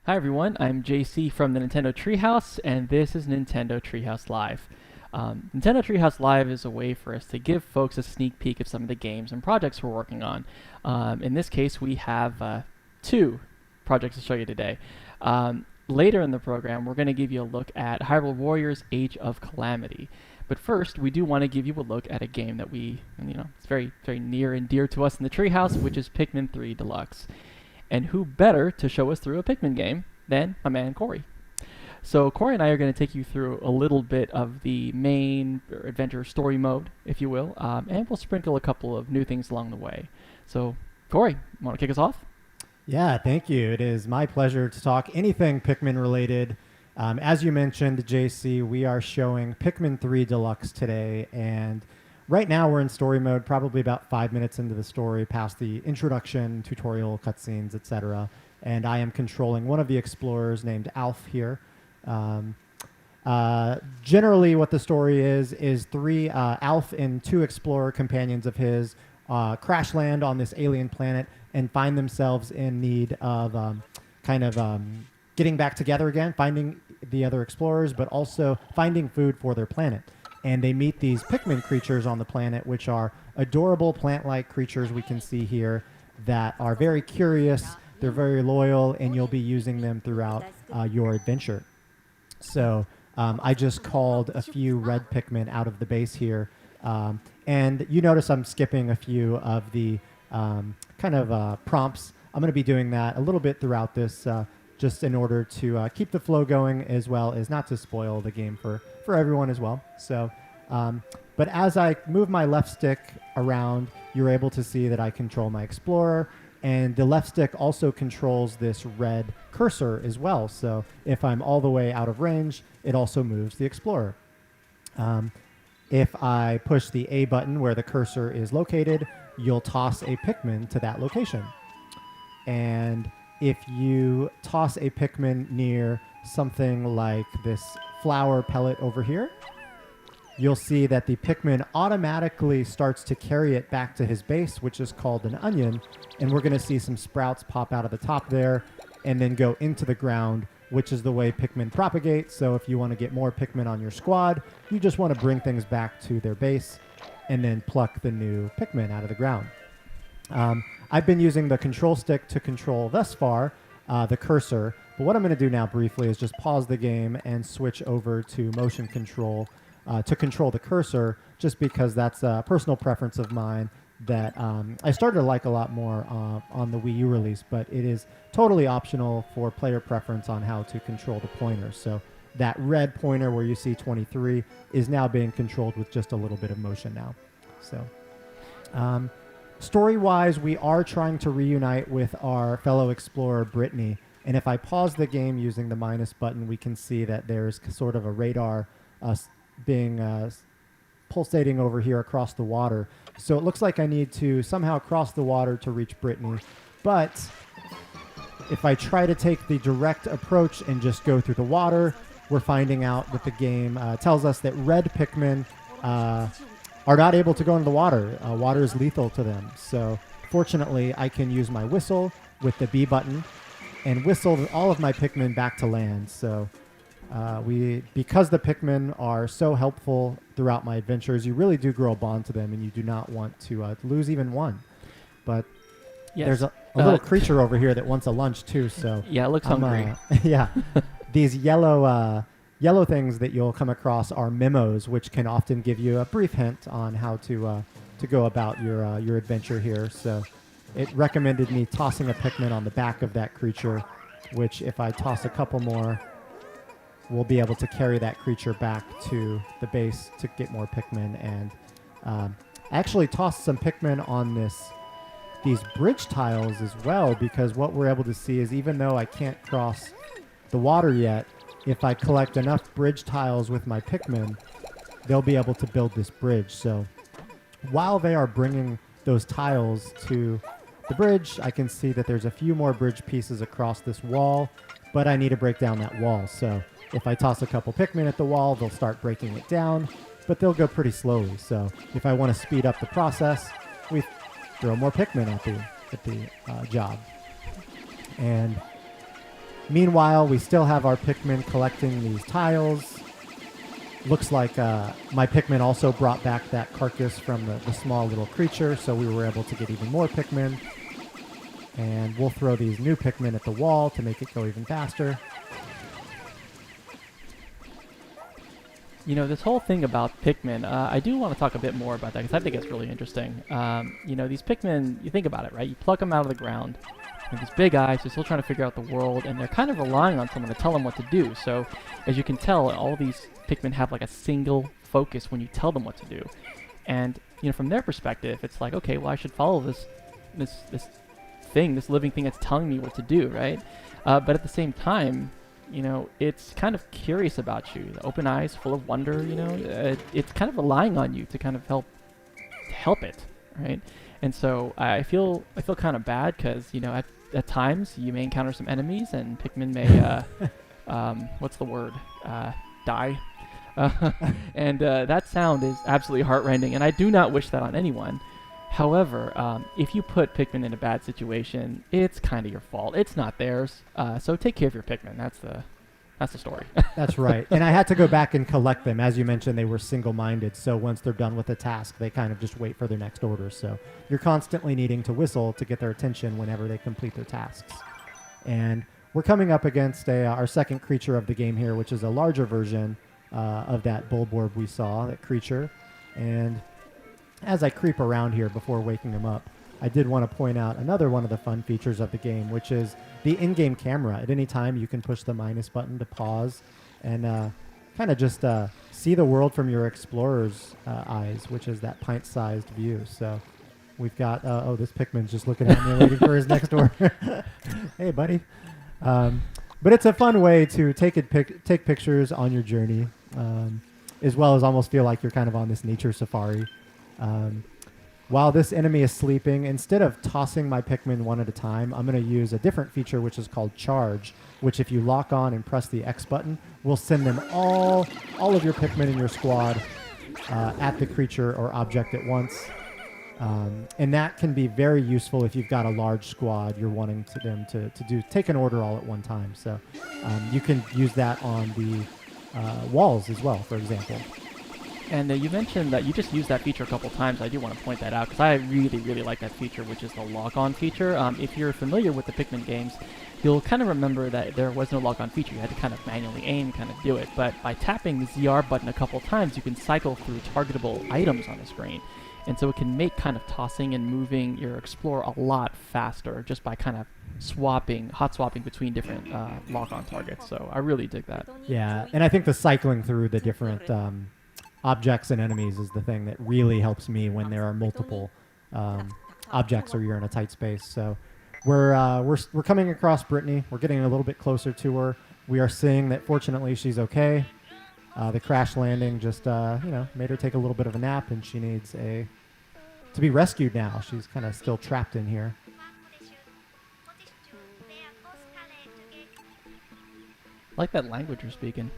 Hi everyone, I'm JC from the Nintendo Treehouse, and this is Nintendo Treehouse Live. Nintendo Treehouse Live is a way for us to give folks a sneak peek of some of the games and projects we're working on. In this case, we have two projects to show you today. Later in the program, we're going to give you a look at Hyrule Warriors Age of Calamity. But first, we do want to give you a look at a game that it's very, very near and dear to us in the Treehouse, which is Pikmin 3 Deluxe. And who better to show us through a Pikmin game than my man Corey. So Corey and I are going to take you through a little bit of the main adventure story mode, if you will, and we'll sprinkle a couple of new things along the way. So Corey, want to kick us off? Yeah, thank you. It is my pleasure to talk anything Pikmin related. As you mentioned, JC, we are showing Pikmin 3 Deluxe today, and right now we're in story mode, probably about 5 minutes into the story, past the introduction, tutorial, cutscenes, etc. And I am controlling one of the explorers named Alf here. Generally what the story is three Alf and two explorer companions of his crash land on this alien planet and find themselves in need of getting back together again, finding the other explorers, but also finding food for their planet. And they meet these Pikmin creatures on the planet, which are adorable plant-like creatures we can see here that are very curious, they're very loyal, and you'll be using them throughout your adventure. So I just called a few red Pikmin out of the base here. And you notice I'm skipping a few of the prompts. I'm going to be doing that a little bit throughout this just in order to keep the flow going, as well as not to spoil the game for everyone as well. So, but as I move my left stick around, you're able to see that I control my explorer, and the left stick also controls this red cursor as well. So if I'm all the way out of range, it also moves the explorer. If I push the A button where the cursor is located, you'll toss a Pikmin to that location. And if you toss a Pikmin near something like this flower pellet over here, you'll see that the Pikmin automatically starts to carry it back to his base, which is called an onion, and we're going to see some sprouts pop out of the top there and then go into the ground, which is the way Pikmin propagate. So if you want to get more Pikmin on your squad, you just want to bring things back to their base and then pluck the new Pikmin out of the ground. I've been using the control stick to control thus far the cursor, but what I'm going to do now briefly is just pause the game and switch over to motion control to control the cursor, just because that's a personal preference of mine that I started to like a lot more on the Wii U release, but it is totally optional for player preference on how to control the pointer. So that red pointer where you see 23 is now being controlled with just a little bit of motion now. So story-wise, we are trying to reunite with our fellow explorer, Brittany. And if I pause the game using the minus button, we can see that there's sort of a radar pulsating over here across the water. So it looks like I need to somehow cross the water to reach Brittany. But if I try to take the direct approach and just go through the water, we're finding out that the game tells us that red Pikmin are not able to go into the water. Water is lethal to them. So fortunately, I can use my whistle with the B button and whistle all of my Pikmin back to land. So because the Pikmin are so helpful throughout my adventures, you really do grow a bond to them, and you do not want to lose even one. But yes, there's a little creature over here that wants a lunch too. So yeah, it looks hungry. Yeah, these yellow things that you'll come across are memos, which can often give you a brief hint on how to go about your adventure here. So it recommended me tossing a Pikmin on the back of that creature, which if I toss a couple more, we'll be able to carry that creature back to the base to get more Pikmin. And I actually tossed some Pikmin on these bridge tiles as well, because what we're able to see is even though I can't cross the water yet, if I collect enough bridge tiles with my Pikmin, they'll be able to build this bridge. So while they are bringing those tiles to the bridge, I can see that there's a few more bridge pieces across this wall, but I need to break down that wall. So if I toss a couple Pikmin at the wall, they'll start breaking it down, but they'll go pretty slowly. So if I want to speed up the process, we throw more Pikmin at the job. And Meanwhile, we still have our Pikmin collecting these tiles. Looks like my Pikmin also brought back that carcass from the small little creature, so we were able to get even more Pikmin. And we'll throw these new Pikmin at the wall to make it go even faster. You know, this whole thing about Pikmin, I do want to talk a bit more about that because I think it's really interesting. You know, these Pikmin, you think about it, right? You pluck them out of the ground, and these big eyes, they're still trying to figure out the world, and they're kind of relying on someone to tell them what to do. So, as you can tell, all these Pikmin have like a single focus when you tell them what to do. And, you know, from their perspective, it's like, okay, well, I should follow this living thing that's telling me what to do, right? But at the same time, you know, it's kind of curious about you. The open eyes, full of wonder, you know, it's kind of relying on you to kind of help it, right? And so I feel kind of bad because, you know, at times you may encounter some enemies and Pikmin may, what's the word? Die. And that sound is absolutely heartrending, and I do not wish that on anyone. However, if you put Pikmin in a bad situation, it's kind of your fault. It's not theirs. So take care of your Pikmin. That's the story. That's right. And I had to go back and collect them. As you mentioned, they were single-minded. So once they're done with a task, they kind of just wait for their next order. So you're constantly needing to whistle to get their attention whenever they complete their tasks. And we're coming up against our second creature of the game here, which is a larger version of that Bulborb we saw, that creature. And as I creep around here before waking him up, I did want to point out another one of the fun features of the game, which is the in-game camera. At any time, you can push the minus button to pause and kind of just see the world from your explorer's eyes, which is that pint-sized view. So we've got, this Pikmin's just looking at me waiting for his next order. Hey, buddy. But it's a fun way to take pictures on your journey, as well as almost feel like you're kind of on this nature safari. While this enemy is sleeping, instead of tossing my Pikmin one at a time, I'm going to use a different feature which is called Charge, which if you lock on and press the X button, will send them all of your Pikmin in your squad at the creature or object at once. And that can be very useful if you've got a large squad you're wanting them to take an order all at one time. So you can use that on the walls as well, for example. And you mentioned that you just used that feature a couple times. I do want to point that out because I really, really like that feature, which is the lock-on feature. If you're familiar with the Pikmin games, you'll kind of remember that there was no lock-on feature. You had to kind of manually aim, kind of do it. But by tapping the ZR button a couple times, you can cycle through targetable items on the screen. And so it can make kind of tossing and moving your Explorer a lot faster just by kind of hot swapping between different lock-on targets. So I really dig that. Yeah, and I think the cycling through the different objects and enemies is the thing that really helps me when there are multiple objects or you're in a tight space. So we're coming across Brittany. We're getting a little bit closer to her. We are seeing that fortunately she's okay. The crash landing just made her take a little bit of a nap, and she needs to be rescued now. She's kind of still trapped in here. I like that language you're speaking.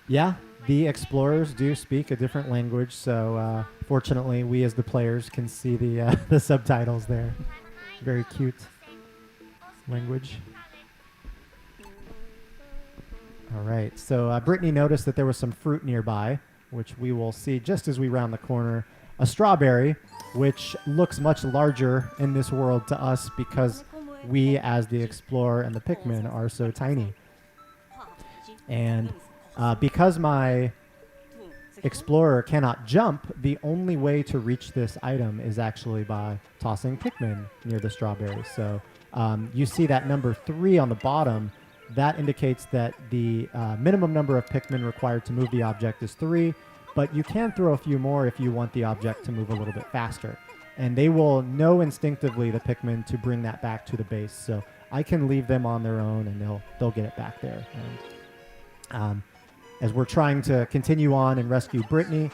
Yeah, the explorers do speak a different language, so fortunately we as the players can see the subtitles there. Very cute language. All right, so Brittany noticed that there was some fruit nearby, which we will see just as we round the corner. A strawberry, which looks much larger in this world to us because we as the explorer and the Pikmin are so tiny. And because my explorer cannot jump, the only way to reach this item is actually by tossing Pikmin near the strawberry. So you see that number 3 on the bottom. That indicates that the minimum number of Pikmin required to move the object is 3, but you can throw a few more if you want the object to move a little bit faster. And they will know instinctively, the Pikmin, to bring that back to the base. So I can leave them on their own, and they'll get it back there. And as we're trying to continue on and rescue Brittany,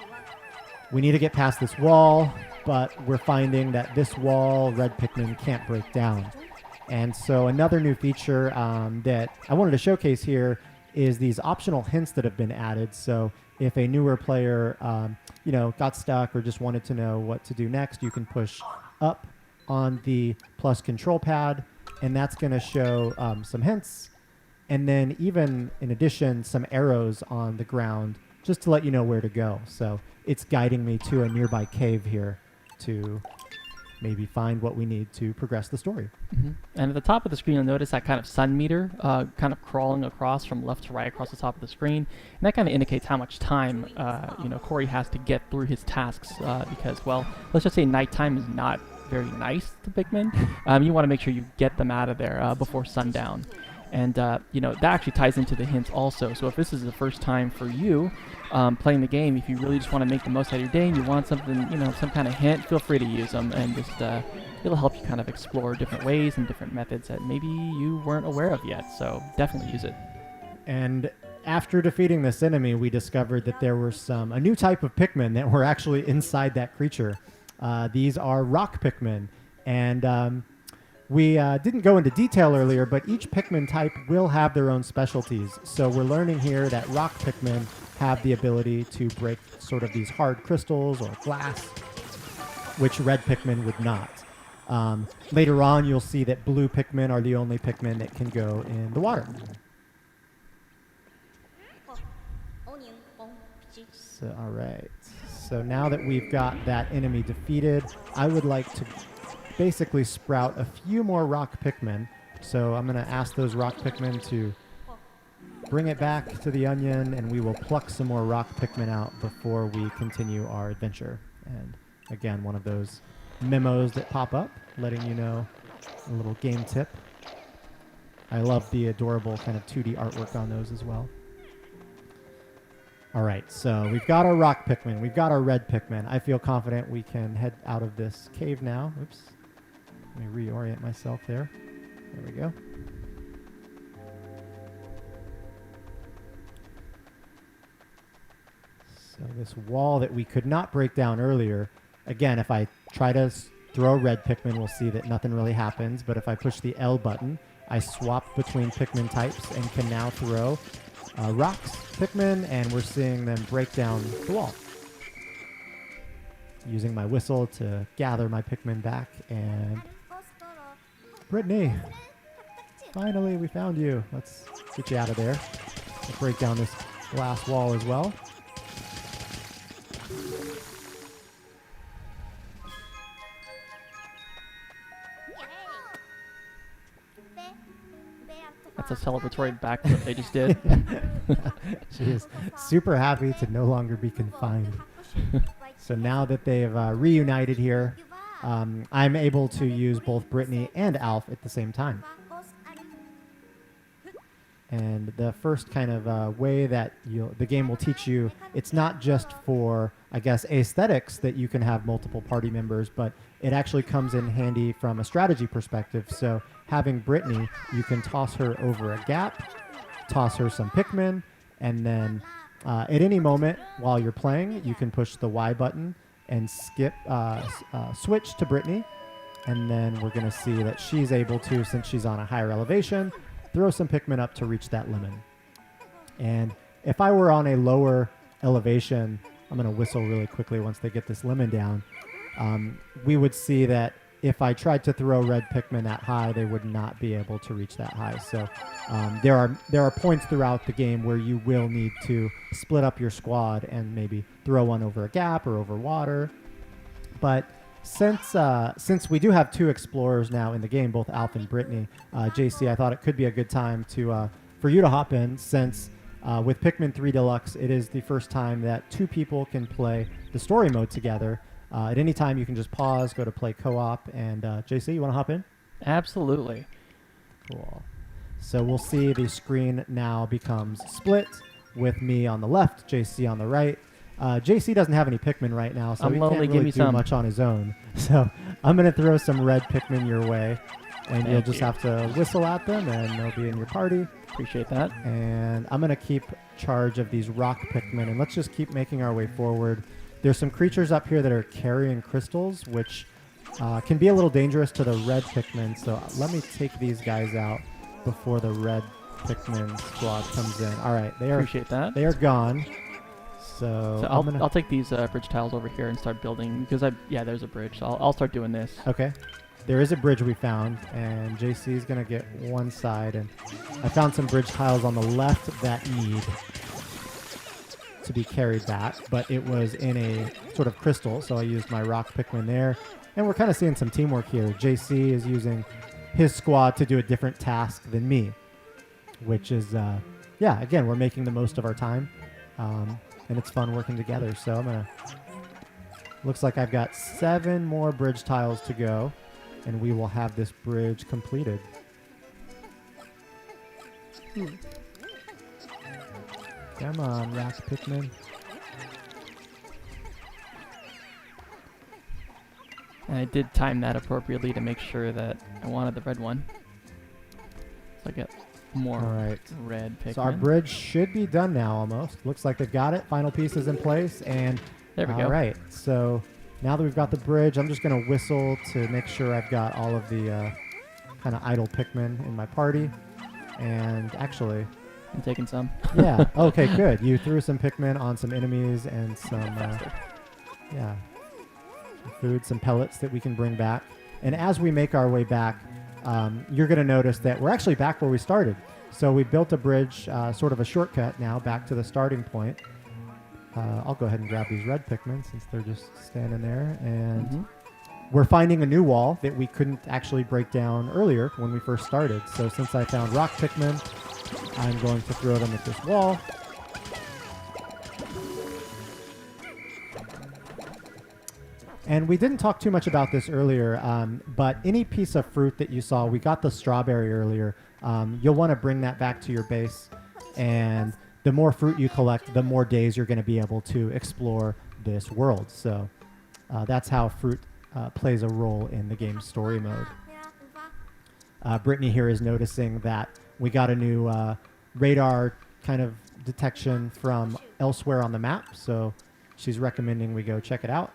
we need to get past this wall, but we're finding that this wall, red Pikmin can't break down. And so another new feature that I wanted to showcase here is these optional hints that have been added. So if a newer player, got stuck or just wanted to know what to do next, you can push up on the plus control pad, and that's going to show some hints. and then even in addition, some arrows on the ground just to let you know where to go. So it's guiding me to a nearby cave here to maybe find what we need to progress the story. And at the top of the screen, you'll notice that kind of sun meter kind of crawling across from left to right across the top of the screen. And that kind of indicates how much time, Corey has to get through his tasks because, well, let's just say nighttime is not very nice to Pikmin. You want to make sure you get them out of there before sundown. And, that actually ties into the hints also. So if this is the first time for you playing the game, if you really just want to make the most out of your day and you want something, some kind of hint, feel free to use them. And just it'll help you kind of explore different ways and different methods that maybe you weren't aware of yet. So definitely use it. And after defeating this enemy, we discovered that there were a new type of Pikmin that were actually inside that creature. These are rock Pikmin. And we didn't go into detail earlier, but each Pikmin type will have their own specialties. So we're learning here that rock Pikmin have the ability to break sort of these hard crystals or glass, which red Pikmin would not. Later on, you'll see that blue Pikmin are the only Pikmin that can go in the water. So, all right. So now that we've got that enemy defeated, I would like to basically sprout a few more rock Pikmin. So I'm going to ask those rock Pikmin to bring it back to the onion, and we will pluck some more rock Pikmin out before we continue our adventure. And again, one of those memos that pop up, letting you know a little game tip. I love the adorable kind of 2D artwork on those as well. All right, so we've got our rock Pikmin. We've got our red Pikmin. I feel confident we can head out of this cave now. Oops. Let me reorient myself there. There we go. So this wall that we could not break down earlier, again, if I try to throw a red Pikmin, we'll see that nothing really happens. But if I push the L button, I swap between Pikmin types and can now throw rocks Pikmin, and we're seeing them break down the wall. Using my whistle to gather my Pikmin back, and Brittany, finally we found you. Let's get you out of there. Let's break down this glass wall as well. That's a celebratory backflip they just did. She is super happy to no longer be confined. So now that they've reunited here, I'm able to use both Brittany and Alf at the same time. And the first kind of way that the game will teach you, it's not just for, I guess, aesthetics that you can have multiple party members, but it actually comes in handy from a strategy perspective. So having Brittany, you can toss her over a gap, toss her some Pikmin, and then at any moment while you're playing, you can push the Y button and switch to Brittany. And then we're going to see that she's able to, since she's on a higher elevation, throw some Pikmin up to reach that lemon. And if I were on a lower elevation, I'm going to whistle really quickly once they get this lemon down, we would see that if I tried to throw red Pikmin that high, they would not be able to reach that high. So there are points throughout the game where you will need to split up your squad and maybe throw one over a gap or over water. But since we do have two explorers now in the game, both Alf and Brittany, JC, I thought it could be a good time to for you to hop in, since with Pikmin 3 Deluxe, it is the first time that two people can play the story mode together. At any time, you can just pause, go to play co-op, and JC, you want to hop in? Absolutely. Cool. So we'll see the screen now becomes split with me on the left, JC on the right. JC doesn't have any Pikmin right now, so he can't really do much on his own. So I'm going to throw some red Pikmin your way, and you'll just have to whistle at them, and they'll be in your party. Appreciate that. And I'm going to keep charge of these rock Pikmin, and let's just keep making our way forward. There's some creatures up here that are carrying crystals, which can be a little dangerous to the red Pikmin. So let me take these guys out before the red Pikmin squad comes in. All right, Appreciate that. They are gone. So I'll take these bridge tiles over here and start building, because there's a bridge. So I'll start doing this. Okay. there is a bridge we found, and JC is going to get one side. And I found some bridge tiles on the left that need to be carried back, but it was in a sort of crystal, so I used my rock Pikmin there. And we're kind of seeing some teamwork here. JC is using his squad to do a different task than me, which is, yeah, again, we're making the most of our time, and it's fun working together. So I'm going to, looks like I've got 7 more bridge tiles to go, and we will have this bridge completed. Come on, rock Pikmin. And I did time that appropriately to make sure that I wanted the red one. So I get more red Pikmin. So our bridge should be done now almost. Looks like they've got it. Final piece is in place. And there we go. All right. So now that we've got the bridge, I'm just going to whistle to make sure I've got all of the kind of idle Pikmin in my party. And actually... I'm taking some. Yeah. Okay, good. You threw some Pikmin on some enemies and some... yeah. Some food, some pellets that we can bring back. And as we make our way back, you're going to notice that we're actually back where we started. So we built a bridge, sort of a shortcut now, back to the starting point. I'll go ahead and grab these red Pikmin since they're just standing there. And we're finding a new wall that we couldn't actually break down earlier when we first started. So since I found rock Pikmin, I'm going to throw them at this wall. And we didn't talk too much about this earlier, but any piece of fruit that you saw, we got the strawberry earlier, you'll want to bring that back to your base. And the more fruit you collect, the more days you're going to be able to explore this world. So that's how fruit plays a role in the game's story mode. Brittany here is noticing that we got a new radar kind of detection from elsewhere on the map, so she's recommending we go check it out.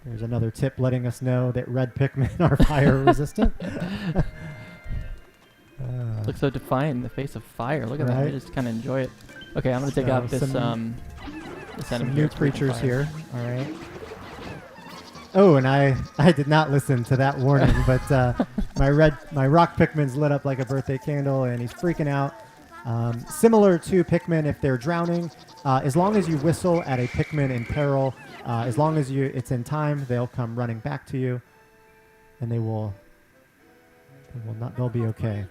There's another tip letting us know that red Pikmin are fire resistant. Looks so defiant in the face of fire. Look at that. I just kind of enjoy it. Okay, I'm going to take out this enemy some here. new creatures here. All right. Oh, and I did not listen to that warning, but my rock Pikmin's lit up like a birthday candle, and he's freaking out. Similar to Pikmin, if they're drowning, as long as you whistle at a Pikmin in peril, as long as it's in time, they'll come running back to you, and they'll be okay.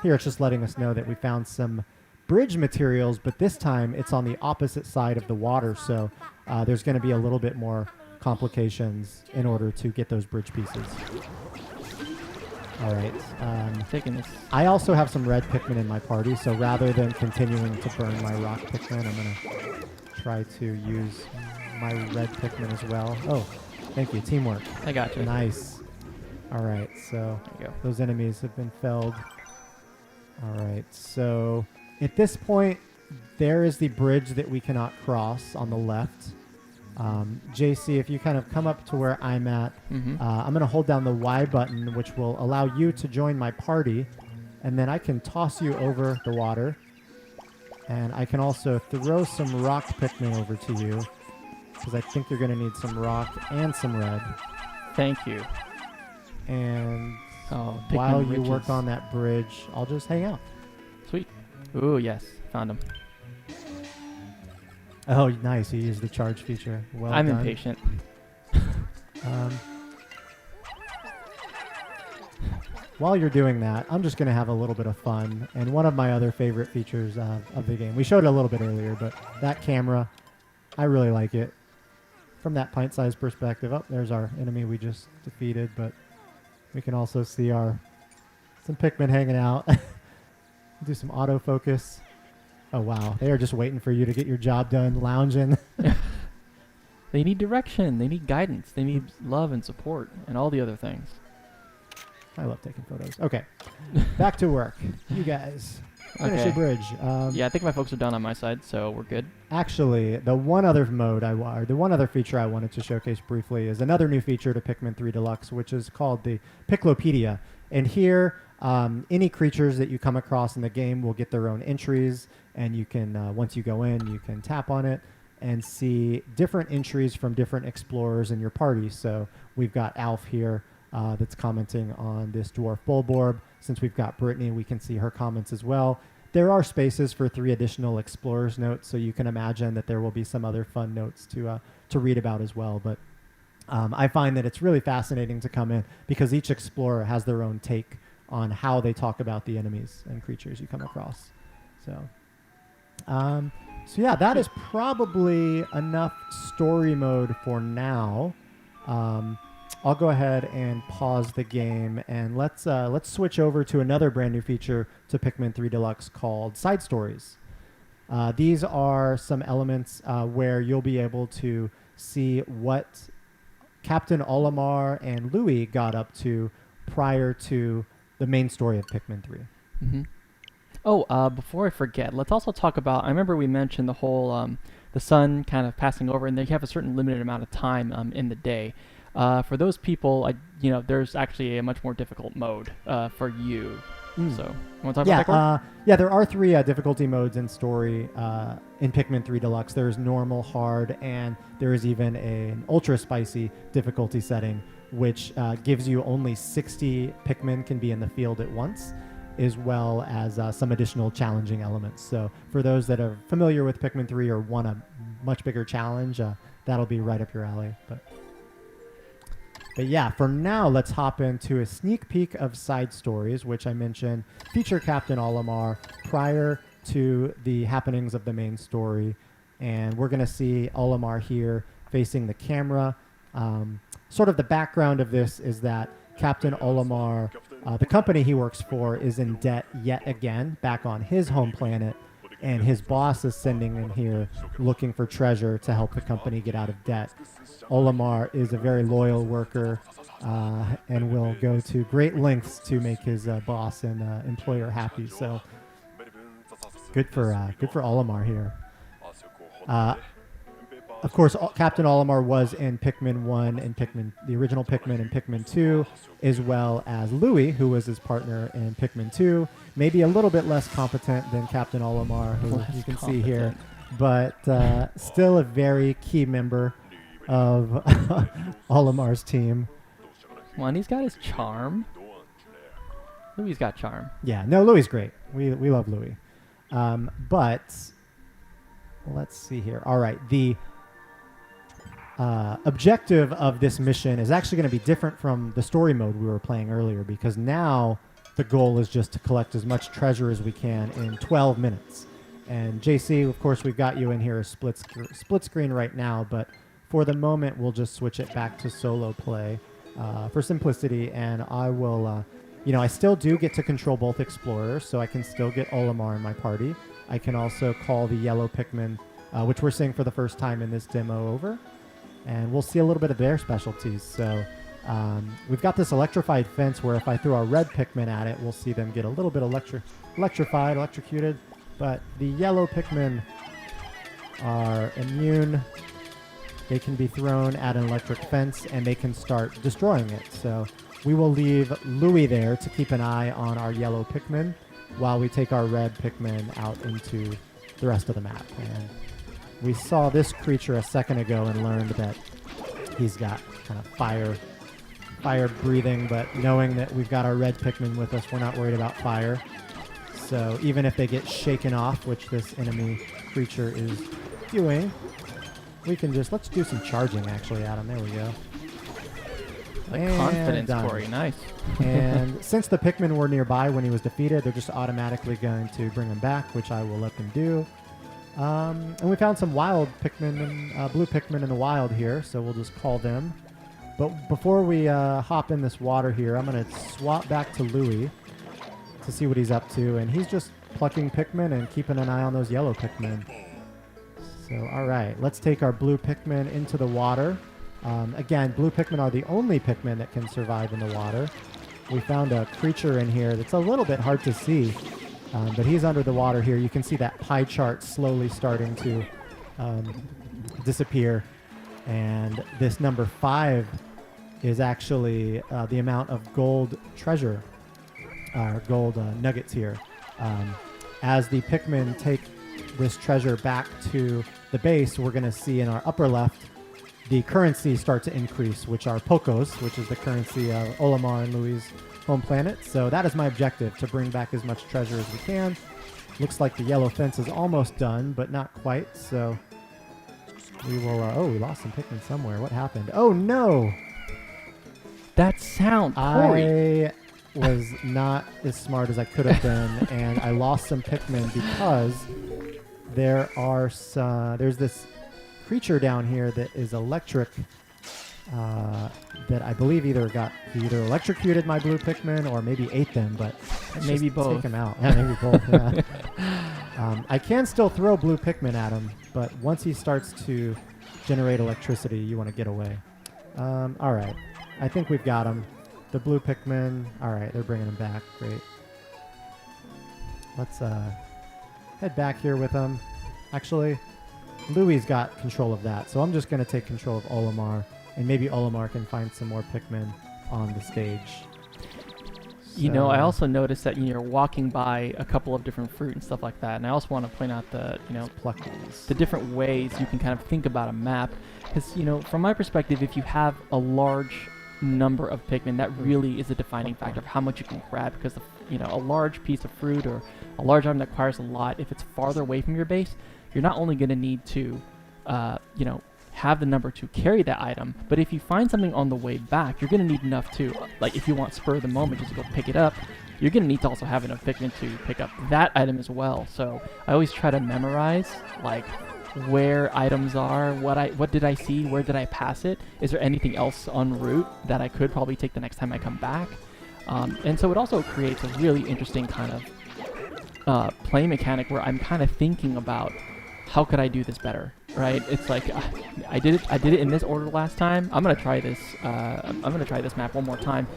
Here it's just letting us know that we found some bridge materials, but this time it's on the opposite side of the water, so there's going to be a little bit more complications in order to get those bridge pieces. All right. Taking this. I also have some red Pikmin in my party, so rather than continuing to burn my rock Pikmin, I'm going to try to use my red Pikmin as well. Oh, thank you. Teamwork. I got you. Nice. All right, so those enemies have been felled. All right, so at this point, there is the bridge that we cannot cross on the left. JC, if you kind of come up to where I'm at, I'm going to hold down the Y button, which will allow you to join my party, and then I can toss you over the water, and I can also throw some rock Pikmin over to you, because I think you're going to need some rock and some red. Thank you. And while you work on that bridge, I'll just hang out. Sweet. Ooh, yes. Found him. Oh, nice. You used the charge feature. Well I'm done. impatient. While you're doing that, I'm just going to have a little bit of fun. And one of my other favorite features of the game, we showed it a little bit earlier, but that camera, I really like it. From that pint-sized perspective, there's our enemy we just defeated, but we can also see some Pikmin hanging out. Do some autofocus. Oh, wow. They are just waiting for you to get your job done, lounging. They need direction. They need guidance. They need love and support and all the other things. I love taking photos. Okay. Back to work. You guys. Finish your bridge. Yeah, I think my folks are done on my side, so we're good. Actually, the one other feature I wanted to showcase briefly is another new feature to Pikmin 3 Deluxe, which is called the Piklopedia. And here, any creatures that you come across in the game will get their own entries, and you can, once you go in, you can tap on it, and see different entries from different explorers in your party. So we've got Alf here that's commenting on this dwarf bulborb. Since we've got Brittany, we can see her comments as well. There are spaces for 3 additional explorers notes, so you can imagine that there will be some other fun notes to read about as well. But I find that it's really fascinating to come in because each explorer has their own take on how they talk about the enemies and creatures you come across. So yeah, that is probably enough story mode for now. I'll go ahead and pause the game, and let's switch over to another brand new feature to Pikmin 3 Deluxe called Side Stories. These are some elements where you'll be able to see what Captain Olimar and Louis got up to prior to the main story of Pikmin 3. Mm-hmm. Oh, before I forget, let's also talk about, I remember we mentioned the whole, the sun kind of passing over, and they have a certain limited amount of time in the day. For those people, there's actually a much more difficult mode for you. So, you want to talk about that? Yeah, there are 3 difficulty modes in story in Pikmin 3 Deluxe. There's normal, hard, and there is even an ultra spicy difficulty setting, which gives you only 60 Pikmin can be in the field at once, as well as some additional challenging elements. So for those that are familiar with Pikmin 3 or want a much bigger challenge, that'll be right up your alley. But yeah, for now, let's hop into a sneak peek of Side Stories, which I mentioned feature Captain Olimar prior to the happenings of the main story. And we're going to see Olimar here facing the camera. Sort of the background of this is that Captain Olimar, the company he works for, is in debt yet again back on his home planet. And his boss is sending him here looking for treasure to help the company get out of debt. Olimar is a very loyal worker and will go to great lengths to make his boss and employer happy. So good for Olimar here. Of course, Captain Olimar was in Pikmin 1 and the original Pikmin and Pikmin 2, as well as Louis, who was his partner in Pikmin 2. Maybe a little bit less competent than Captain Olimar, who you can see here, but still a very key member of Olimar's team. Well, and he's got his charm. Louis's got charm. Yeah, no, Louis's great. We love Louis. But let's see here. All right, the objective of this mission is actually going to be different from the story mode we were playing earlier, because now the goal is just to collect as much treasure as we can in 12 minutes. And JC, of course, we've got you in here a split screen right now, but for the moment, we'll just switch it back to solo play for simplicity, and I will, I still do get to control both explorers, so I can still get Olimar in my party. I can also call the yellow Pikmin, which we're seeing for the first time in this demo, over, and we'll see a little bit of their specialties. So we've got this electrified fence where if I throw a red Pikmin at it, we'll see them get a little bit electrocuted, but the yellow Pikmin are immune. They can be thrown at an electric fence and they can start destroying it. So we will leave Louis there to keep an eye on our yellow Pikmin while we take our red Pikmin out into the rest of the map. And we saw this creature a second ago and learned that he's got kind of fire breathing, but knowing that we've got our red Pikmin with us, we're not worried about fire. So even if they get shaken off, which this enemy creature is doing, we can let's do some charging actually at him. There we go. Confidence, Corey. Nice. And since the Pikmin were nearby when he was defeated, they're just automatically going to bring him back, which I will let them do. And we found some wild Pikmin, and blue Pikmin in the wild here, so we'll just call them. But before we hop in this water here, I'm going to swap back to Louis to see what he's up to. And he's just plucking Pikmin and keeping an eye on those yellow Pikmin. So, all right, let's take our blue Pikmin into the water. Again, blue Pikmin are the only Pikmin that can survive in the water. We found a creature in here that's a little bit hard to see, but he's under the water here. You can see that pie chart slowly starting to disappear. And this number 5 is actually the amount of gold treasure, gold nuggets here. As the Pikmin take this treasure back to the base, we're going to see in our upper left the currency start to increase, which are Pokos, which is the currency of Olimar and Louis' home planet. So that is my objective, to bring back as much treasure as we can. Looks like the yellow fence is almost done, but not quite. So we will... oh, we lost some Pikmin somewhere. What happened? Oh, no! That sound, Corey. I was not as smart as I could have been, and I lost some Pikmin because there's this creature down here that is electric, that I believe either electrocuted my blue Pikmin or maybe ate them, but maybe both. Take them out. Yeah, maybe both. Yeah. I can still throw blue Pikmin at him, but once he starts to generate electricity, you want to get away. All right. I think we've got him. The blue Pikmin. All right, they're bringing him back. Great. Let's head back here with him. Actually, Louis got control of that, so I'm just going to take control of Olimar, and maybe Olimar can find some more Pikmin on the stage. You know, I also noticed that you're walking by a couple of different fruit and stuff like that, and I also want to point out the different ways you can kind of think about a map, because, you know, from my perspective, if you have a large number of Pikmin, that really is a defining factor of how much you can grab, because, a large piece of fruit or a large item that requires a lot, if it's farther away from your base, you're not only going to need to, have the number to carry that item, but if you find something on the way back, you're going to need enough to, like, if you want spur of the moment just to go pick it up, you're going to need to also have enough Pikmin to pick up that item as well. So I always try to memorize, like, where items are, what did I see, where did I pass it, is there anything else en route that I could probably take the next time I come back, and so it also creates a really interesting kind of play mechanic where I'm kind of thinking about how could I do this better, right? It's like I did it in this order last time. I'm gonna try this. I'm gonna try this map one more time,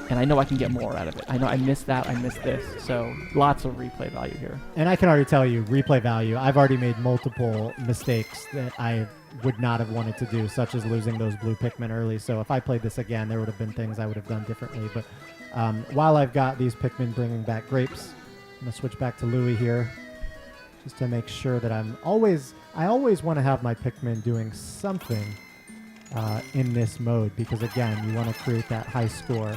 and I know I can get more out of it. I know I missed that. I missed this. So lots of replay value here. And I can already tell you, replay value. I've already made multiple mistakes that I would not have wanted to do, such as losing those blue Pikmin early. So if I played this again, there would have been things I would have done differently. But while I've got these Pikmin bringing back grapes, I'm gonna switch back to Louis here, just to make sure that I always want to have my Pikmin doing something in this mode, because again, you want to create that high score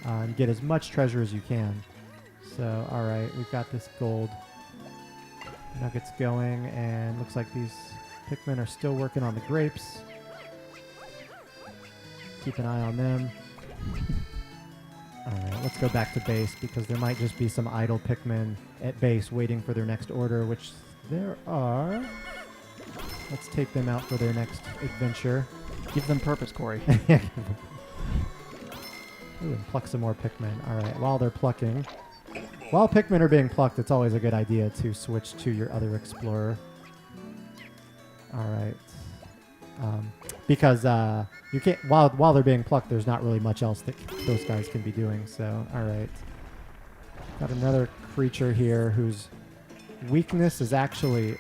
and get as much treasure as you can. So, all right, we've got this gold nuggets going, and looks like these Pikmin are still working on the grapes. Keep an eye on them. All right, let's go back to base, because there might just be some idle Pikmin at base waiting for their next order, which there are. Let's take them out for their next adventure. Give them purpose, Corey. Ooh, and pluck some more Pikmin. All right, while Pikmin are being plucked, it's always a good idea to switch to your other explorer. All right. Because you can't, while they're being plucked, there's not really much else that those guys can be doing. So, all right. Got another creature here whose weakness is actually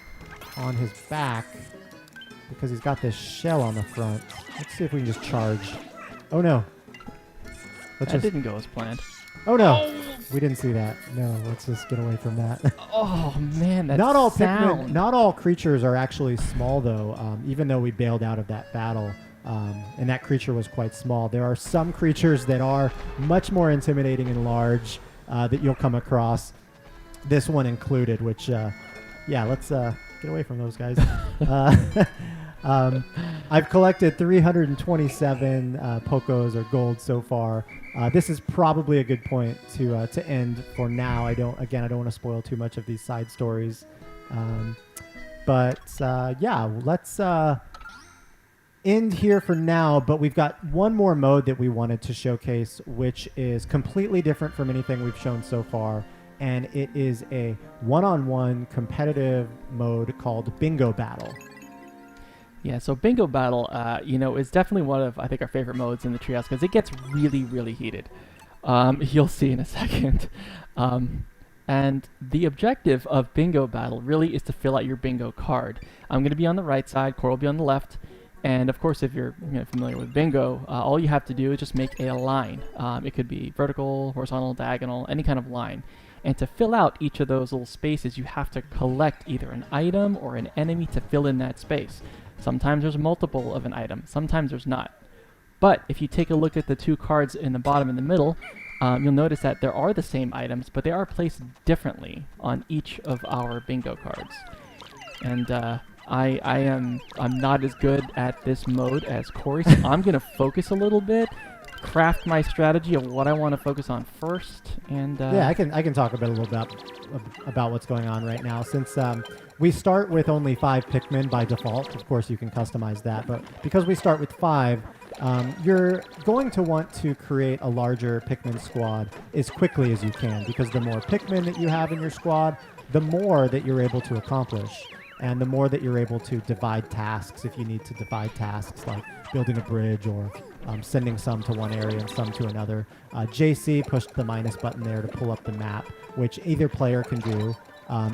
on his back, because he's got this shell on the front. Let's see if we can just charge. Oh, no. That didn't go as planned. Oh, no. Oh. We didn't see that. No, let's just get away from that. Oh, man, that not all sound. Pikmin, not all creatures are actually small, though, even though we bailed out of that battle. And that creature was quite small. There are some creatures that are much more intimidating and large that you'll come across. This one included, which, let's get away from those guys. I've collected 327 Pokos or gold so far. This is probably a good point to end for now. I don't want to spoil too much of these side stories. Let's end here for now, but we've got one more mode that we wanted to showcase, which is completely different from anything we've shown so far, and it is a one-on-one competitive mode called Bingo Battle. Yeah, so Bingo Battle, is definitely one of, I think, our favorite modes in the Treehouse, because it gets really, really heated. You'll see in a second. And the objective of Bingo Battle really is to fill out your bingo card. I'm going to be on the right side, Cora will be on the left, and of course, if you're familiar with bingo, all you have to do is just make a line. It could be vertical, horizontal, diagonal, any kind of line. And to fill out each of those little spaces, you have to collect either an item or an enemy to fill in that space. Sometimes there's multiple of an item, sometimes there's not. But if you take a look at the two cards in the bottom and the middle, you'll notice that there are the same items, but they are placed differently on each of our bingo cards. And I'm not as good at this mode as Corey, so I'm gonna focus a little bit, craft my strategy of what I want to focus on first, and yeah, I can talk a little bit about what's going on right now. Since we start with only 5 Pikmin by default, of course you can customize that, but because we start with 5, you're going to want to create a larger Pikmin squad as quickly as you can, because the more Pikmin that you have in your squad, the more that you're able to accomplish, and the more that you're able to divide tasks if you need to divide tasks like building a bridge or sending some to one area and some to another. JC pushed the minus button there to pull up the map, which either player can do.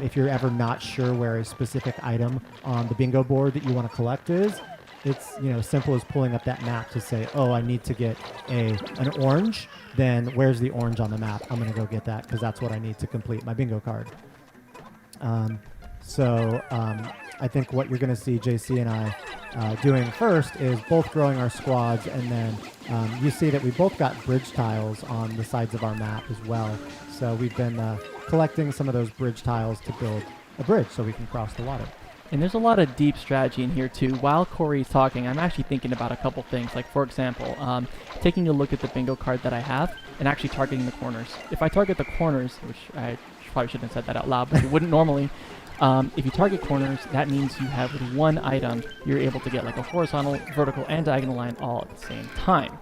If you're ever not sure where a specific item on the bingo board that you want to collect is, it's simple as pulling up that map to say, oh, I need to get an orange. Then where's the orange on the map? I'm going to go get that because that's what I need to complete my bingo card. I think what you're going to see JC and I doing first is both growing our squads, and then you see that we both got bridge tiles on the sides of our map as well. So we've been collecting some of those bridge tiles to build a bridge so we can cross the water. And there's a lot of deep strategy in here too. While Corey's talking, I'm actually thinking about a couple things. Like, for example, taking a look at the bingo card that I have and actually targeting the corners. If I target the corners, which I probably shouldn't have said that out loud, but you wouldn't normally. If you target corners, that means you have with one item, you're able to get like a horizontal, vertical, and diagonal line all at the same time.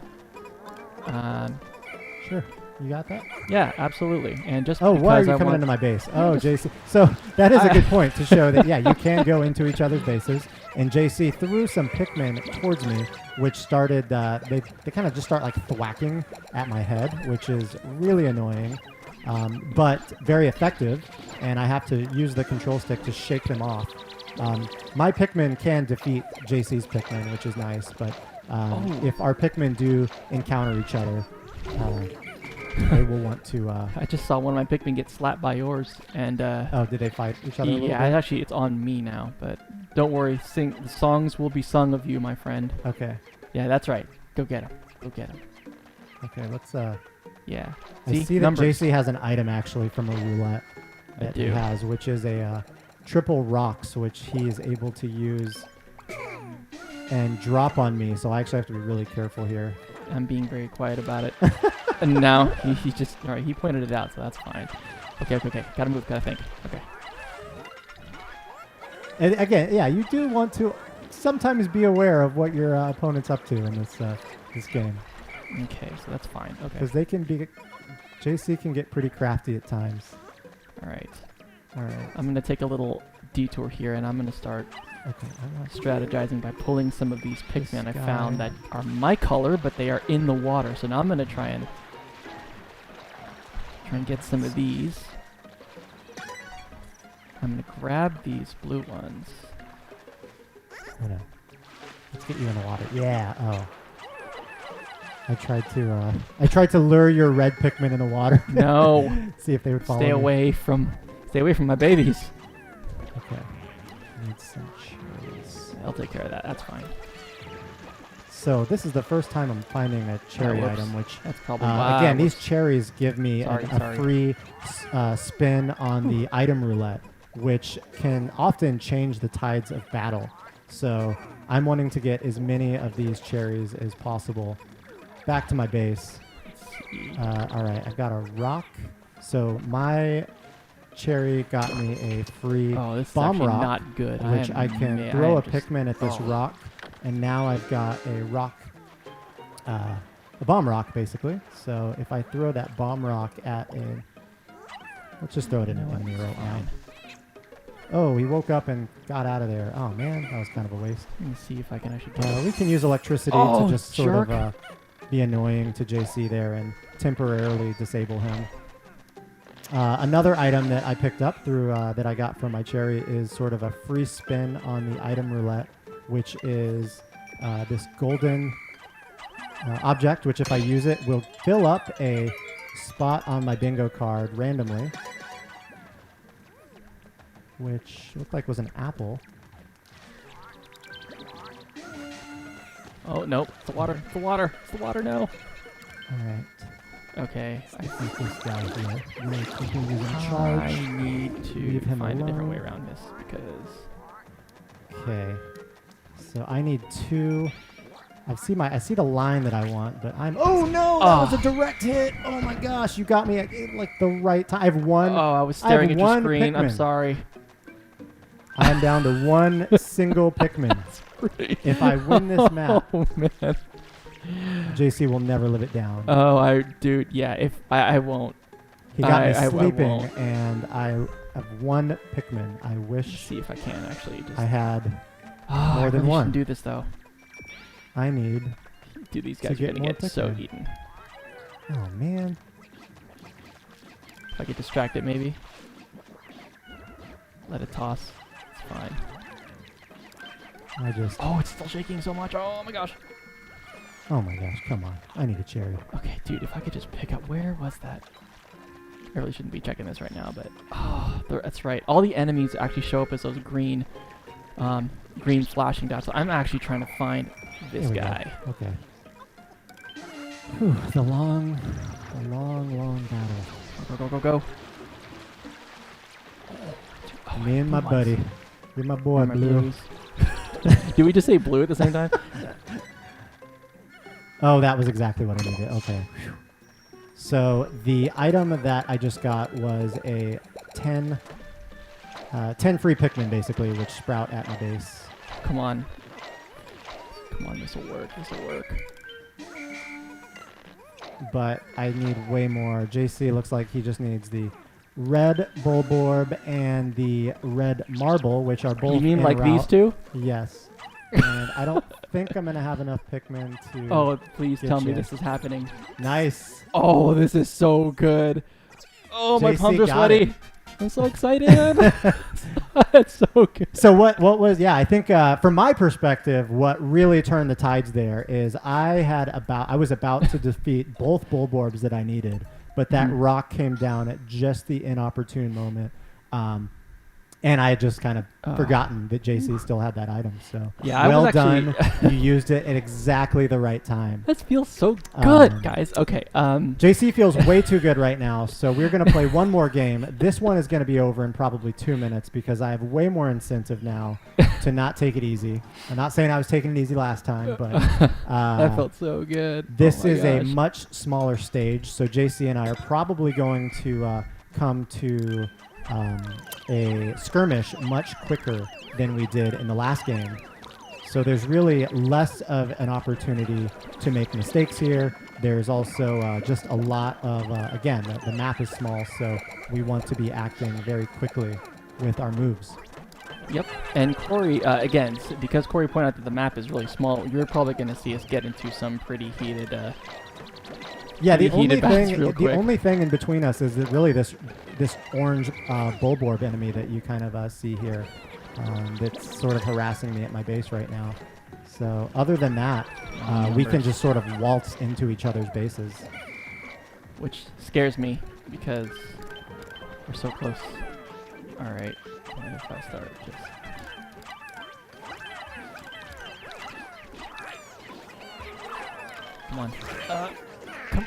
Sure. You got that? Yeah, absolutely. And just why are you coming into my base? Oh, JC. So that is a good point to show that, yeah, you can go into each other's bases. And JC threw some Pikmin towards me, which started, they kind of just start like thwacking at my head, which is really annoying, but very effective. And I have to use the control stick to shake them off. My Pikmin can defeat JC's Pikmin, which is nice, but if our Pikmin do encounter each other, they will want to... I just saw one of my Pikmin get slapped by yours, and... oh, did they fight each other a little bit? Actually, it's on me now, but don't worry. The songs will be sung of you, my friend. Okay. Yeah, that's right. Go get him. Go get him. Okay, let's... yeah. I see that JC has an item, actually, from a roulette that he has, which is a triple rocks, which he is able to use and drop on me, so I actually have to be really careful here. I'm being very quiet about it. And now he just... All right, he pointed it out, so that's fine. Okay. Gotta move, gotta think. Okay. And again, yeah, you do want to sometimes be aware of what your opponent's up to in this game. Okay, so that's fine. Okay. Because they can be... JC can get pretty crafty at times. All right. I'm going to take a little detour here, and I'm going to start strategizing by pulling some of these Pikmin I found that are my color, but they are in the water. So now I'm going to try and get some of these. I'm going to grab these blue ones. Hold on. Let's get you in the water. Yeah. Oh. I tried to lure your red Pikmin in the water. No. See if they would follow Stay away from my babies. Okay. Need some cherries. I'll take care of that. That's fine. So this is the first time I'm finding a cherry item, which that's probably again, these cherries give me a free spin on the item roulette, which can often change the tides of battle. So I'm wanting to get as many of these cherries as possible. Back to my base. All right, I got a rock. So my cherry got me a free bomb rock, not good. which I can throw a Pikmin at this rock, and now I've got a rock, a bomb rock basically. So if I throw that bomb rock at let's just throw it at an enemy right now. Oh, he woke up and got out of there. Oh man, that was kind of a waste. Let me see if I can actually. We can use electricity to just sort of be annoying to JC there and temporarily disable him. Another item that I picked up through that I got from my cherry is sort of a free spin on the item roulette, which is this golden object, which if I use it will fill up a spot on my bingo card randomly. which looked like was an apple. Oh, nope. It's the water. It's the water. It's the water now. All right. Okay. I think this guy here. Really quickly using charge. I need to Leave him find a different alone. way around this because... Okay. So I need 2. I see the line that I want, but I'm. Oh no! That was a direct hit. Oh my gosh! You got me at like the right time. I have one. Oh, I was staring at your one screen. I'm Pikmin. sorry. I'm down to 1 single Pikmin. If I win this map, Oh man. JC will never live it down. Oh, dude, yeah. If I won't. He got me I sleeping, won't. and I have 1 Pikmin. I Let's wish see if I can actually just. I had Oh, more I than really one. shouldn't do this though. I need. Dude, these To guys are get gonna more get so Pikmin. eaten. Oh man! If I get distracted, maybe. Let it toss. It's fine. I just. Oh, it's still shaking so much. Oh my gosh. Oh my gosh! Come on! I need a cherry. Okay, dude, if I could just pick up, where was that? I really shouldn't be checking this right now, but oh, that's right. All the enemies actually show up as those green flashing dots. So I'm actually trying to find this Here we go. guy. Okay. Whew, the long battle. Go, go, go, go. Oh, Me and my blue buddy. ones. You're my boy, Where are my Blue. blues? Did we just say blue at the same time? Oh, that was exactly what I needed. Okay. Whew. So the item that I just got was a 10 free Pikmin, basically, which sprout at my base. Come on. Come on, this will work. This will work. But I need way more. JC looks like he just needs the red Bulborb and the red Marble, which are both You mean en like route. these two? Yes. And I don't think I'm going to have enough Pikmin to... Oh, please tell me Getcha. this is happening. Nice. Oh, this is so good. Oh, my JC palms are got sweaty. it. I'm so excited. It's so good. So what was, yeah, I think from my perspective, what really turned the tides there is I was about to defeat both Bulborbs that I needed, but that rock came down at just the inopportune moment. And I had just kind of forgotten that JC still had that item. So Yeah, I well was done. actually You used it at exactly the right time. This feels so good, Um, guys. Okay. JC feels way too good right now, so we're going to play one more game. This one is going to be over in probably 2 minutes because I have way more incentive now to not take it easy. I'm not saying I was taking it easy last time, but that felt so good. this Oh my is a gosh. much smaller stage, so JC and I are probably going to come to a skirmish much quicker than we did in the last game. So there's really less of an opportunity to make mistakes here. There's also just a lot of, again, the map is small, so we want to be acting very quickly with our moves. Yep. And Corey, again, because Corey pointed out that the map is really small, you're probably going to see us get into some pretty heated. Yeah, the pretty only heated battles thing, real the quick. only thing in between us is that really this orange Bulborb enemy that you kind of see here, that's sort of harassing me at my base right now. So other than that, we can just sort of waltz into each other's bases. Which scares me because we're so close. All right. What if I start just... Come on. Come on.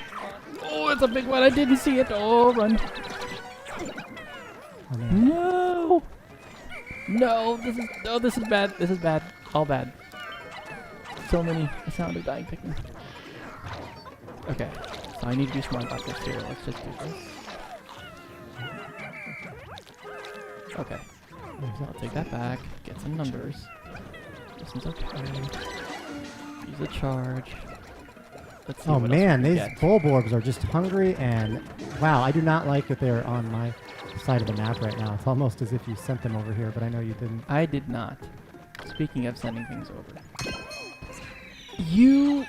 Oh, it's a big one. I didn't see it. Oh, run. Oh, man. No. No, this is bad. This is bad. All bad. So many. The sound of dying Pikmin. Okay. So I need to be smart about this here. Let's just do this. Okay. I'll take that back. Get some numbers. This one's okay. Use a charge. Let's see Oh what man, else we these can get. Bulborbs are just hungry, and wow, I do not like that they're on my side of the map right now. It's almost as if you sent them over here, but I know you didn't. I did not. Speaking of sending things over. You...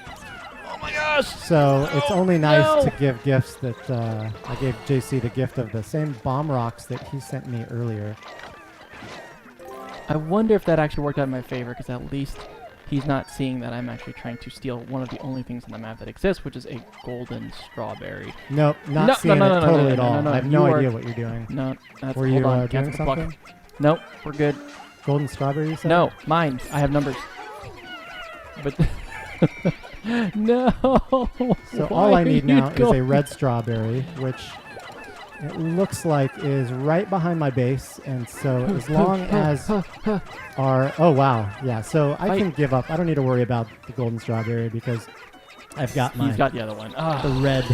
Oh my gosh! So it's only nice no. to give gifts that I gave JC the gift of the same bomb rocks that he sent me earlier. I wonder if that actually worked out in my favor, because at least he's not seeing that I'm actually trying to steal one of the only things on the map that exists, which is a golden strawberry. Nope, not No, seeing no, it no, no, totally no, at no, all. no, no, I have you no are- idea what you're doing. No, that's... Were hold you on, doing cancel the block. something? Nope, we're good. Golden strawberry, you said? No, mine. I have numbers. But no. So all I need now is a red strawberry, which it looks like is right behind my base. And so as long as oh wow, yeah. So I can give up. I don't need to worry about the golden strawberry because I've got He's got the other one. the red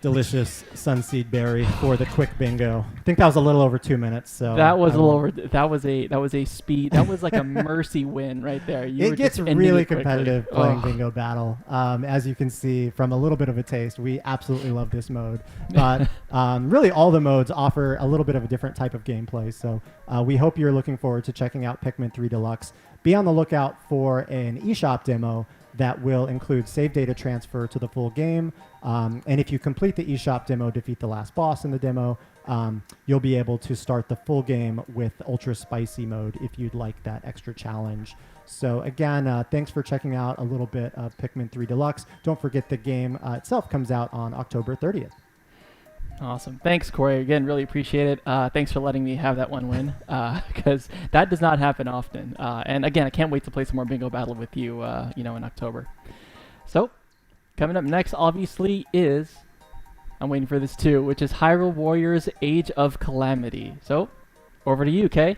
delicious sunseed berry for the quick bingo. I think that was a little over 2 minutes. So that was a little over. That was a speed. That was like a mercy win right there. It gets really competitive playing bingo battle. As you can see from a little bit of a taste, we absolutely love this mode. But really, all the modes offer a little bit of a different type of gameplay. So we hope you're looking forward to checking out Pikmin 3 Deluxe. Be on the lookout for an eShop demo that will include save data transfer to the full game. And if you complete the eShop demo, defeat the last boss in the demo, you'll be able to start the full game with Ultra Spicy mode if you'd like that extra challenge. So again, thanks for checking out a little bit of Pikmin 3 Deluxe. Don't forget the game itself comes out on October 30th. Awesome. Thanks, Corey. Again, really appreciate it. Thanks for letting me have that one win because that does not happen often. And again, I can't wait to play some more bingo battle with you, in October. So coming up next, obviously, is I'm waiting for this too, which is Hyrule Warriors: Age of Calamity. So over to you, Kay.